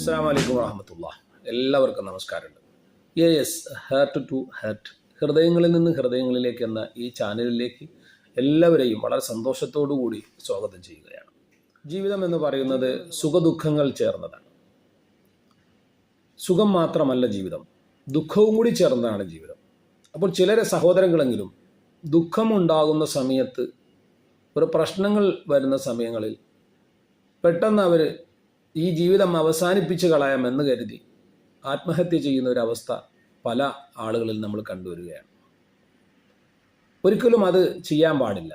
അസ്സലാമു അലൈക്കും വറഹ്മത്തുള്ളാഹി. എല്ലാവർക്കും നമസ്കാരമുണ്ട്. യെസ്, ഹാർട്ട് ടു ഹാർട്ട്, ഹൃദയങ്ങളിൽ നിന്ന് ഹൃദയങ്ങളിലേക്ക് എന്ന ഈ ചാനലിലേക്ക് എല്ലാവരെയും വളരെ സന്തോഷത്തോടു കൂടി സ്വാഗതം ചെയ്യുകയാണ്. ജീവിതം എന്ന് പറയുന്നത് സുഖദുഃഖങ്ങൾ ചേർന്നതാണ്. സുഖം മാത്രമല്ല ജീവിതം, ദുഃഖവും കൂടി ചേർന്നതാണ് ജീവിതം. അപ്പോൾ ചിലരെ സഹോദരങ്ങളെങ്കിലും ദുഃഖമുണ്ടാകുന്ന സമയത്ത്, ഒരു പ്രശ്നങ്ങൾ വരുന്ന സമയങ്ങളിൽ പെട്ടെന്ന് അവർ ഈ ജീവിതം അവസാനിപ്പിച്ച് കളയാമെന്ന് കരുതി ആത്മഹത്യ ചെയ്യുന്ന ഒരവസ്ഥ പല ആളുകളിൽ നമ്മൾ കണ്ടുവരികയാണ്. ഒരിക്കലും അത് ചെയ്യാൻ പാടില്ല.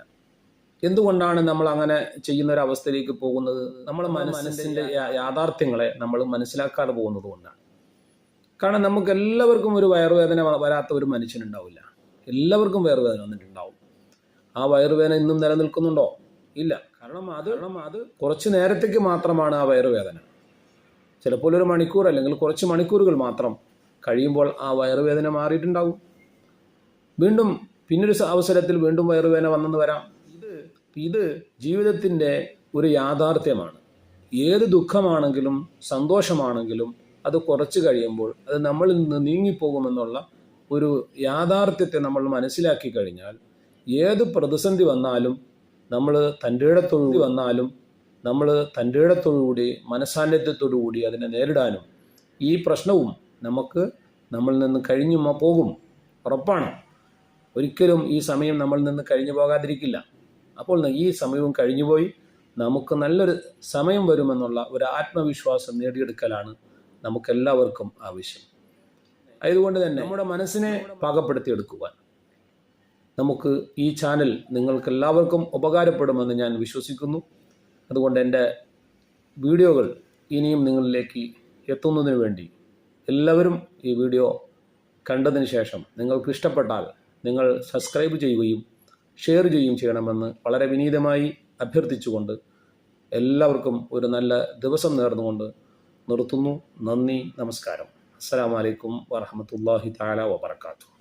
എന്തുകൊണ്ടാണ് നമ്മൾ അങ്ങനെ ചെയ്യുന്ന ഒരവസ്ഥയിലേക്ക് പോകുന്നത്? നമ്മളെ മനസ്സിൻ്റെ യാഥാർത്ഥ്യങ്ങളെ നമ്മൾ മനസ്സിലാക്കാതെ പോകുന്നത് കൊണ്ടാണ്. കാരണം നമുക്ക് എല്ലാവർക്കും ഒരു വയറുവേദന വരാത്ത ഒരു മനുഷ്യനുണ്ടാവില്ല. എല്ലാവർക്കും വയറുവേദന വന്നിട്ടുണ്ടാവും. ആ വയറുവേദന ഇന്നും നിലനിൽക്കുന്നുണ്ടോ? ഇല്ല. കാരണം അത് കുറച്ച് നേരത്തേക്ക് മാത്രമാണ് ആ വയറുവേദന. ചിലപ്പോൾ ഒരു മണിക്കൂർ അല്ലെങ്കിൽ കുറച്ച് മണിക്കൂറുകൾ മാത്രം കഴിയുമ്പോൾ ആ വയറുവേദന മാറിയിട്ടുണ്ടാവും. വീണ്ടും പിന്നൊരു അവസരത്തിൽ വീണ്ടും വയറുവേദന വന്നെന്ന് വരാം. ഇത് ജീവിതത്തിൻ്റെ ഒരു യാഥാർത്ഥ്യമാണ്. ഏത് ദുഃഖമാണെങ്കിലും സന്തോഷമാണെങ്കിലും അത് കുറച്ച് കഴിയുമ്പോൾ അത് നമ്മളിൽ നിന്ന് നീങ്ങിപ്പോകുമെന്നുള്ള ഒരു യാഥാർത്ഥ്യത്തെ നമ്മൾ മനസ്സിലാക്കി കഴിഞ്ഞാൽ ഏത് പ്രതിസന്ധി വന്നാലും നമ്മൾ തൻ്റെ ഇടത്തോടുകൂടി മനസാന്നിധ്യത്തോടുകൂടി അതിനെ നേരിടാനും ഈ പ്രശ്നവും നമ്മളിൽ നിന്ന് കഴിഞ്ഞു പോകും, ഉറപ്പാണ്. ഒരിക്കലും ഈ സമയം നമ്മളിൽ നിന്ന് കഴിഞ്ഞു പോകാതിരിക്കില്ല. അപ്പോൾ ഈ സമയവും കഴിഞ്ഞുപോയി നമുക്ക് നല്ലൊരു സമയം വരുമെന്നുള്ള ഒരു ആത്മവിശ്വാസം നേടിയെടുക്കലാണ് നമുക്കെല്ലാവർക്കും ആവശ്യം. അതുകൊണ്ട് തന്നെ നമ്മുടെ മനസ്സിനെ പാകപ്പെടുത്തിയെടുക്കുവാൻ നമുക്ക് ഈ ചാനൽ നിങ്ങൾക്കെല്ലാവർക്കും ഉപകാരപ്പെടുമെന്ന് ഞാൻ വിശ്വസിക്കുന്നു. അതുകൊണ്ട് എൻ്റെ വീഡിയോകൾ ഇനിയും നിങ്ങളിലേക്ക് എത്തുന്നതിന് വേണ്ടി എല്ലാവരും ഈ വീഡിയോ കണ്ടതിന് ശേഷം നിങ്ങൾക്ക് ഇഷ്ടപ്പെട്ടാൽ നിങ്ങൾ സബ്സ്ക്രൈബ് ചെയ്യുകയും ഷെയർ ചെയ്യുകയും ചെയ്യണമെന്ന് വളരെ വിനീതമായി അഭ്യർത്ഥിച്ചുകൊണ്ട് എല്ലാവർക്കും ഒരു നല്ല ദിവസം നേർന്നുകൊണ്ട് നിർത്തുന്നു. നന്ദി, നമസ്കാരം. അസ്സലാമു അലൈക്കും വറഹ്മത്തുള്ളാഹി തആല വബറകാതുഹു.